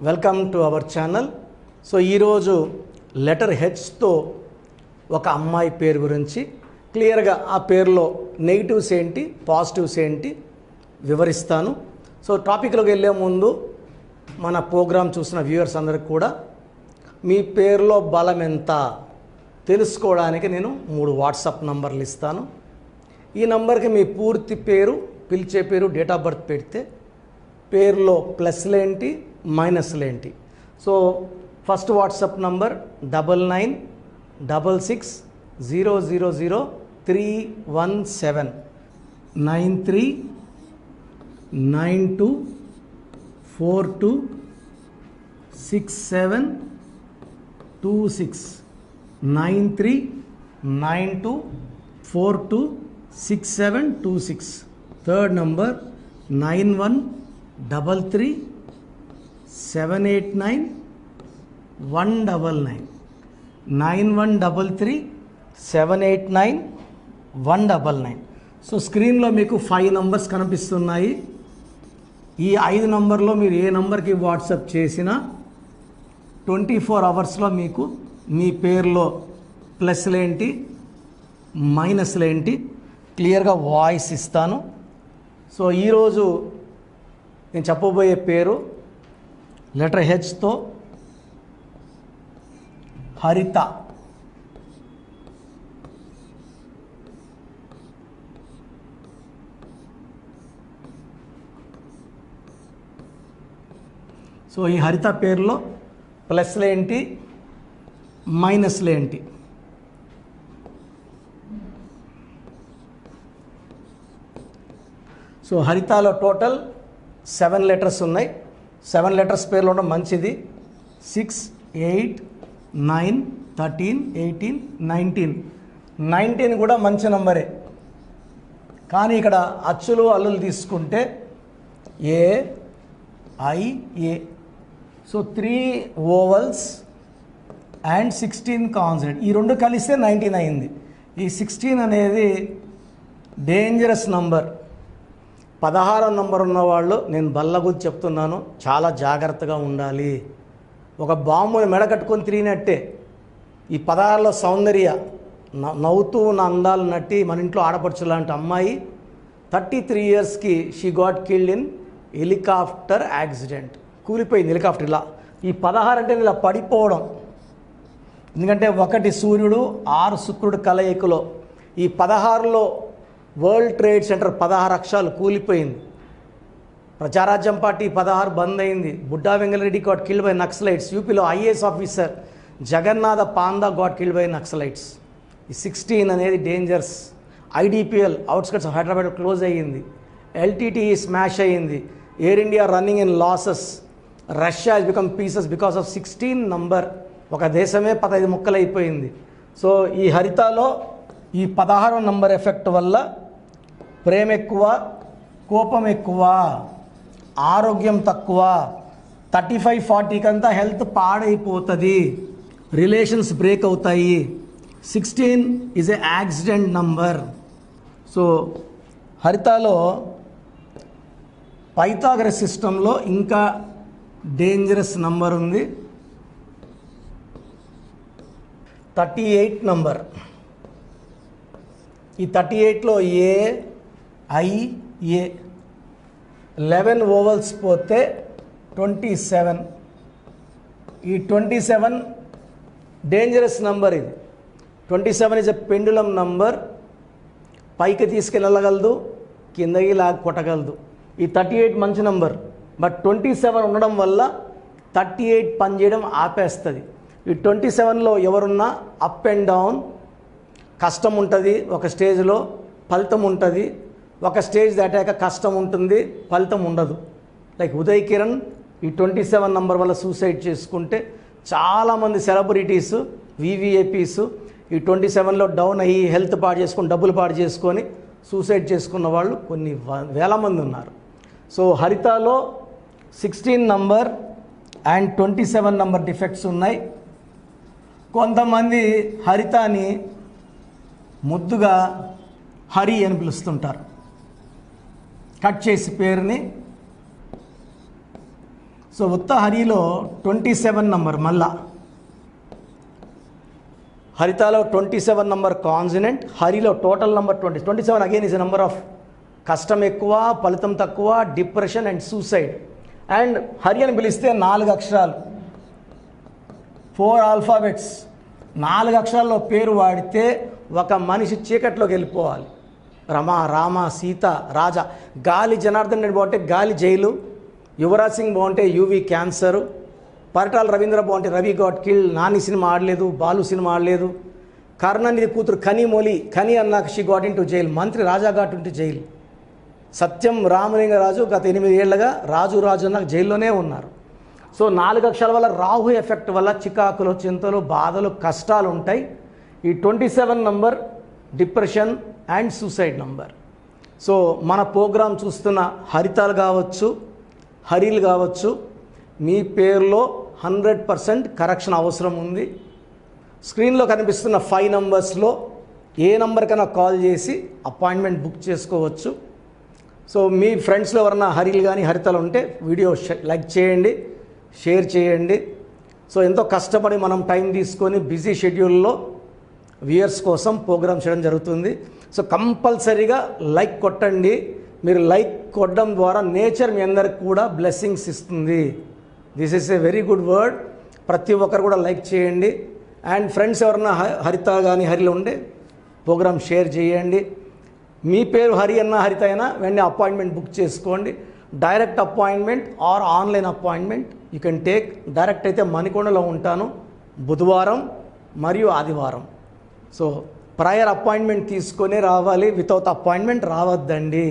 Welcome to our channel. So ఈరోజు letter హెచ్తో ఒక అమ్మాయి పేరు గురించి క్లియర్గా ఆ పేరులో నెగిటివ్స్ ఏంటి పాజిటివ్స్ ఏంటి వివరిస్తాను. సో టాపిక్లోకి వెళ్ళే ముందు మన ప్రోగ్రాం చూసిన వ్యూవర్స్ అందరికి కూడా మీ పేరులో బలం ఎంత తెలుసుకోవడానికి నేను 3 వాట్సాప్ నంబర్లు ఇస్తాను. ఈ నంబర్కి మీ పూర్తి పేరు, పిలిచే పేరు, డేట్ ఆఫ్ బర్త్ పెడితే పేరులో ప్లస్లేంటి మైనస్లేంటి. So first WhatsApp number 9966000317 9392426726 9392426726. Third number 9133789199 9133789199. So స్క్రీన్లో మీకు 5 నంబర్స్ కనిపిస్తున్నాయి. ఈ 5 నంబర్లో మీరు ఏ నంబర్కి వాట్సాప్ చేసినా 24 అవర్స్లో మీకు మీ పేరులో ప్లస్లేంటి మైనస్లేంటి క్లియర్గా వాయిస్ ఇస్తాను. సో ఈరోజు నేను చెప్పబోయే పేరు లెటర్ హెచ్తో హరిత. సో ఈ హరిత పేరులో ప్లస్లేంటి మైనస్లేంటి. సో హరితాలో టోటల్ 7 లెటర్స్ ఉన్నాయి. 7 లెటర్స్ పేర్లు ఉండడం మంచిది. 6, 8, 9, 13, 18, 19 కూడా మంచి నంబరే. కానీ ఇక్కడ అచ్చులు అల్లులు తీసుకుంటే ఏ. సో 3 ఓవల్స్ అండ్ 16 కాన్సనెంట్, ఈ 2 కలిస్తే 19 అయింది. ఈ 16 అనేది డేంజరస్ నంబర్. 16వ నంబర్ ఉన్నవాళ్ళు నేను బల్లగుద్ది చెప్తున్నాను, చాలా జాగ్రత్తగా ఉండాలి. ఒక బాంబుని మెడకట్టుకొని తిరిగినట్టే ఈ 16లో సౌందర్య నవ్వుతూ ఉన్న అందాలు నట్టి మన ఇంట్లో ఆడపడుచు లాంటి అమ్మాయి 33 ఇయర్స్కి she got killed in helicopter accident. కూలిపోయింది హెలికాప్టర్. ఇలా ఈ 16 అంటే ఇలా పడిపోవడం. ఎందుకంటే 1 సూర్యుడు 6 శుక్రుడు కలయికలో ఈ 16లో వరల్డ్ ట్రేడ్ సెంటర్ 16 అక్షరాలు కూలిపోయింది. ప్రజారాజ్యం పార్టీ 16 బంద్ అయింది. Budda Vengal Reddy got killed by naxalites. యూపీలో IAS officer Jagannatha Panda got killed by naxalites. ఈ 16 అనేది dangers. IDPL outskirts of Hyderabad close అయ్యింది. ఎల్టీటీఈ స్మాష్ అయ్యింది. Air India running in losses. Russia has become pieces because of 16 number. ఒక దేశమే 15 ముక్కలైపోయింది. సో ఈ హరితాలో ఈ 16వ నంబర్ ఎఫెక్ట్ వల్ల ప్రేమ ఎక్కువ, కోపం ఎక్కువ, ఆరోగ్యం తక్కువ, 35-40 కంతా హెల్త్ పాడైపోతుంది, రిలేషన్స్ బ్రేక్ అవుతాయి. 16 is a accident number. So హరితాలో పైథాగరస్ సిస్టంలో ఇంకా డేంజరస్ నంబర్ ఉంది, 38 నంబర్. ఈ 38లో ఏ 11 ఓవల్స్ పోతే 27. ఈ 27 డేంజరస్ నంబర్. ఇది 27 ఈజ్ ఎ పెండులం నంబర్. పైకి తీసుకెళ్ళగలదు, కిందకి లాగి కొట్టగలదు. ఈ 38 మంచి నంబర్. బట్ 27 ఉండడం వల్ల 38 పనిచేయడం ఆపేస్తుంది. ఈ 27లో ఎవరున్నా అప్ అండ్ డౌన్, కష్టం ఉంటుంది, ఒక స్టేజ్లో ఫలితం ఉంటుంది, ఒక స్టేజ్ దాటాక కష్టం ఉంటుంది, ఫలితం ఉండదు. లైక్ ఉదయ్ కిరణ్ ఈ 27 నంబర్ వల్ల సూసైడ్ చేసుకుంటే, చాలామంది సెలబ్రిటీస్, వివిఐపీస్ ఈ 27లో డౌన్ అయ్యి హెల్త్ పాడు చేసుకొని, డబ్బులు పాడు చేసుకొని సూసైడ్ చేసుకున్న వాళ్ళు కొన్ని వేల మంది ఉన్నారు. సో హరితాలో 16 నంబర్ అండ్ 27 నంబర్ డిఫెక్ట్స్ ఉన్నాయి. కొంతమంది హరితాని ముద్దుగా హరి అని పిలుస్తుంటారు. కట్ చేసి పేరుని సో ఉత్త హరిలో 27 నంబర్, మళ్ళా హరితాలో 27 నంబర్ కాన్సనెంట్, హరిలో total number 27 again is a number of కష్టం ఎక్కువ, ఫలితం తక్కువ, depression and suicide. And Hari అని పిలిస్తే 4 అక్షరాలు, 4 ఆల్ఫాబెట్స్, 4 అక్షరాల్లో పేరు వాడితే ఒక మనిషి చీకట్లోకి వెళ్ళిపోవాలి. రమ, రామ, సీత, రాజా. గాలి జనార్దన్ రెడ్డి బాగుంటే గాలి జైలు, యువరాజ్ సింగ్ బాగుంటే యువి క్యాన్సరు, పరిటాల రవీంద్ర బాగుంటే Ravi got kill, Nani cinema ఆడలేదు, బాలు సినిమా ఆడలేదు, కరుణానిధి కూతురు కనిమొలి, కని అన్నాక she got in to jail, మంత్రి రాజా గాట్ ఇంటూ జైలు, సత్యం రామలింగరాజు గత 8 ఏళ్లుగా రాజు అన్నాక జైల్లోనే ఉన్నారు. సో 4 అక్షరాల వల్ల రాహు ఎఫెక్ట్ వల్ల చికాకులు, చింతలు, బాధలు, కష్టాలు ఉంటాయి. ఈ 27 number depression and suicide number. So మన ప్రోగ్రాం చూస్తున్న హరితాలు కావచ్చు, హరిలు కావచ్చు, మీ పేరులో 100% కరెక్షన్ అవసరం ఉంది. స్క్రీన్లో కనిపిస్తున్న 5 నంబర్స్లో ఏ నంబర్కైనా కాల్ చేసి అపాయింట్మెంట్ బుక్ చేసుకోవచ్చు. సో మీ ఫ్రెండ్స్లో ఎవరన్నా హరిలు కానీ హరితలు ఉంటే వీడియో లైక్ చేయండి, షేర్ చేయండి. సో ఎంతో కష్టపడి మనం టైం తీసుకొని బిజీ షెడ్యూల్లో వ్యూయర్స్ కోసం ప్రోగ్రామ్ చేయడం జరుగుతుంది. సో కంపల్సరీగా లైక్ కొట్టండి. మీరు లైక్ కొట్టడం ద్వారా నేచర్ మీ అందరికి కూడా బ్లెస్సింగ్స్ ఇస్తుంది. This is a very good word. ప్రతి ఒక్కరు కూడా లైక్ చేయండి. అండ్ ఫ్రెండ్స్ ఎవరన్నా హరిత కానీ హరిలో ఉంటే ప్రోగ్రామ్ షేర్ చేయండి. మీ పేరు హరి అన్న హరిత అయినా వెంటనే అపాయింట్మెంట్ బుక్ చేసుకోండి. Direct appointment or online appointment you can take. Direct అయితే మణికొండలో ఉంటాను బుధవారం మరియు ఆదివారం. సో ప్రయర్ అపాయింట్మెంట్ తీసుకొని రావాలి, వితౌట్ అపాయింట్మెంట్ రావద్దండి.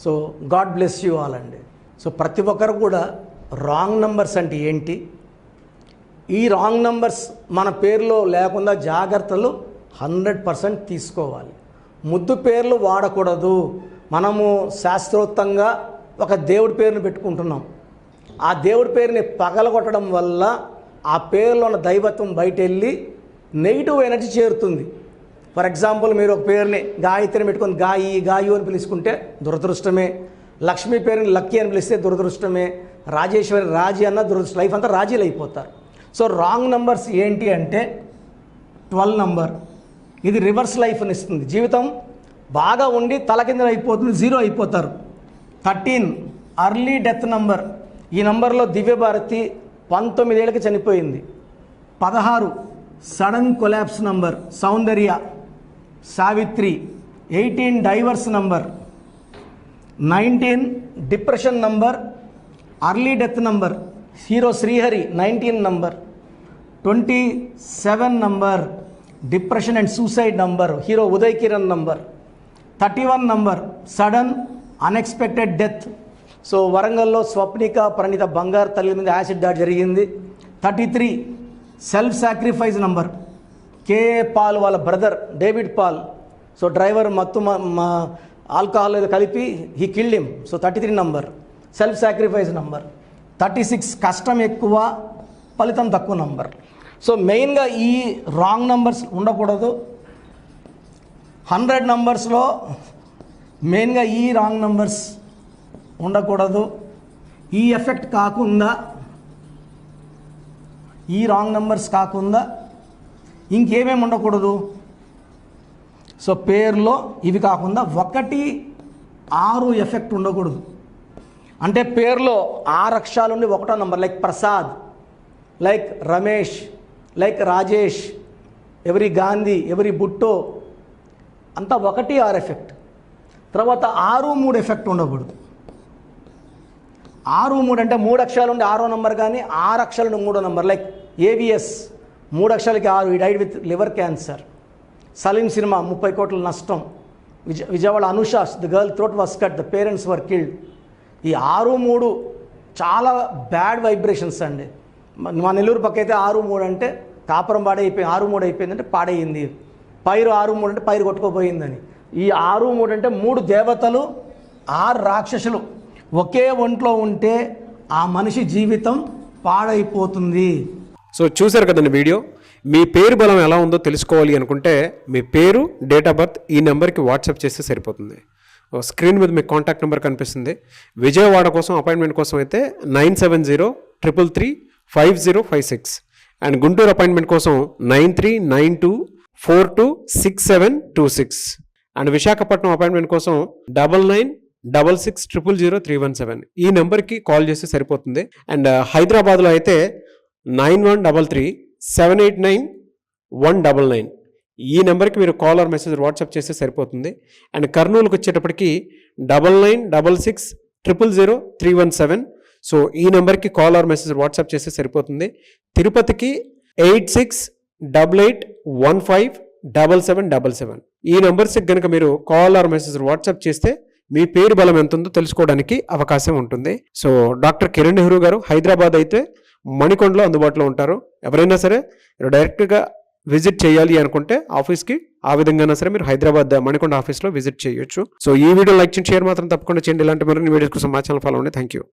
So God bless you all అండి. సో ప్రతి ఒక్కరు కూడా రాంగ్ నంబర్స్ అంటే ఏంటి, ఈ రాంగ్ నంబర్స్ మన పేరులో లేకుండా జాగ్రత్తలు 100% తీసుకోవాలి. ముద్దు పేర్లు వాడకూడదు. మనము శాస్త్రోక్తంగా ఒక దేవుడి పేరుని పెట్టుకుంటున్నాం. ఆ దేవుడి పేరుని పగలగొట్టడం వల్ల ఆ పేరులో ఉన్న దైవత్వం బయట వెళ్ళి నెగిటివ్ ఎనర్జీ చేరుతుంది. ఫర్ ఎగ్జాంపుల్ మీరు ఒక పేరుని గాయత్రిని పెట్టుకొని గాయు అని పిలుచుకుంటే దురదృష్టమే. లక్ష్మీ పేరుని లక్కీ అని పిలిస్తే దురదృష్టమే. రాజేశ్వరి రాజీ అన్న దురదృష్టం. లైఫ్ అంతా రాజీలు అయిపోతారు. సో రాంగ్ నంబర్స్ ఏంటి అంటే 12 నంబర్. ఇది రివర్స్ లైఫ్ని ఇస్తుంది. జీవితం బాగా ఉండి తలకిందులు అయిపోతుంది, 0 అయిపోతారు. 13 అర్లీ డెత్ నంబర్. ఈ నంబర్లో దివ్యభారతి 19 ఏళ్ళకి చనిపోయింది. 16 sudden collapse number, Soundarya, Savitri. 18 divorce number. 19 depression number, early death number, hero Srihari 19 number. 27 number depression and suicide number, hero Uday Kiran number. 31 number sudden unexpected death. So వరంగల్లో స్వప్నిక ప్రణీత బంగారు తల్లి మీద యాసిడ్ దాడి జరిగింది. 33 self sacrifice number, K A Paul వాళ్ళ brother David Paul. So driver మత్తు alcohol కలిపి he killed him. So 33 number self sacrifice number. 36 కష్టం ఎక్కువ ఫలితం తక్కువ నంబర్. సో మెయిన్గా ఈ రాంగ్ నంబర్స్ ఉండకూడదు. 100 నంబర్స్లో మెయిన్గా ఈ రాంగ్ నంబర్స్ ఉండకూడదు. ఈ ఎఫెక్ట్ కాకుండా, ఈ రాంగ్ నంబర్స్ కాకుండా ఇంకేమేమి ఉండకూడదు. సో పేరులో ఇవి కాకుండా 1, 6 ఎఫెక్ట్ ఉండకూడదు. అంటే పేరులో 6 అక్షరాలు ఉండి 1వ number, like Prasad, like Ramesh, like Rajesh, ఎవరి గాంధీ, ఎవరి బుట్టో, అంతా 1, 6 ఎఫెక్ట్. తర్వాత 6, 3 ఎఫెక్ట్ ఉండకూడదు. 6, 3 అంటే 3 అక్షరాలు ఉండి 6వ నంబర్, కానీ 6 అక్షరాలు ఉండి 3వ నంబర్, లైక్ ఏవిఎస్ 3 అక్షరాలకి 6, ఈ died with liver cancer. Saleem cinema 30 కోట్ల నష్టం. Vijayawada Anusha the girl throat was cut, the parents were killed. ఈ 6, 3 చాలా బ్యాడ్ వైబ్రేషన్స్ అండి. మా నెల్లూరు పక్క అయితే 6, 3 అంటే కాపురం పాడైపోయింది, 6, 3 అయిపోయిందంటే పాడైంది. పైరు 6, 3 అంటే పైరు కొట్టుకోపోయిందని. ఈ 6, 3 అంటే 3 దేవతలు 6 రాక్షసులు ఒకే ఒంట్లో ఉంటే ఆ మనిషి జీవితం పాడైపోతుంది. సో చూశారు కదండి వీడియో. మీ పేరు బలం ఎలా ఉందో తెలుసుకోవాలి అనుకుంటే మీ పేరు, డేట్ ఆఫ్ బర్త్ ఈ నెంబర్కి వాట్సాప్ చేస్తే సరిపోతుంది. స్క్రీన్ మీద మీకు కాంటాక్ట్ నెంబర్ కనిపిస్తుంది. విజయవాడ కోసం అపాయింట్మెంట్ కోసం అయితే 9703335056 అండ్ గుంటూరు అపాయింట్మెంట్ కోసం 9392426726 అండ్ విశాఖపట్నం అపాయింట్మెంట్ కోసం 9966600317 ఈ నెంబర్కి కాల్ చేస్తే సరిపోతుంది. అండ్ హైదరాబాద్లో అయితే 9133789199 ఈ నెంబర్కి మీరు కాల్ ఆర్ మెసేజ్ వాట్సాప్ చేస్తే సరిపోతుంది. అండ్ కర్నూలుకి వచ్చేటప్పటికి 9966000317 సో ఈ నెంబర్కి కాల్ ఆర్ మెసేజ్ వాట్సాప్ చేస్తే సరిపోతుంది. తిరుపతికి 8688157777 ఈ నెంబర్స్కి కనుక మీరు కాల్ ఆర్ మెసేజ్ వాట్సాప్ చేస్తే మీ పేరు బలం ఎంత ఉందో తెలుసుకోవడానికి అవకాశం ఉంటుంది. సో డాక్టర్ కిరణ్ నెహ్రూ గారు హైదరాబాద్ అయితే మణికొండలో అందుబాటులో ఉంటారు. ఎవరైనా సరే డైరెక్ట్గా విజిట్ చేయాలి అనుకుంటే ఆఫీస్కి ఆ విధంగా సరే మీరు హైదరాబాద్ మణికొండ ఆఫీస్లో విజిట్ చేయొచ్చు. సో ఈ వీడియో లైక్ చేయండి, షేర్ మాత్రం తప్పకుండా చేయండి. ఇలాంటి మరిన్ని వీడియోస్ కోసం మా ఛానల్ ఫాలో అవ్వండి. Thank you.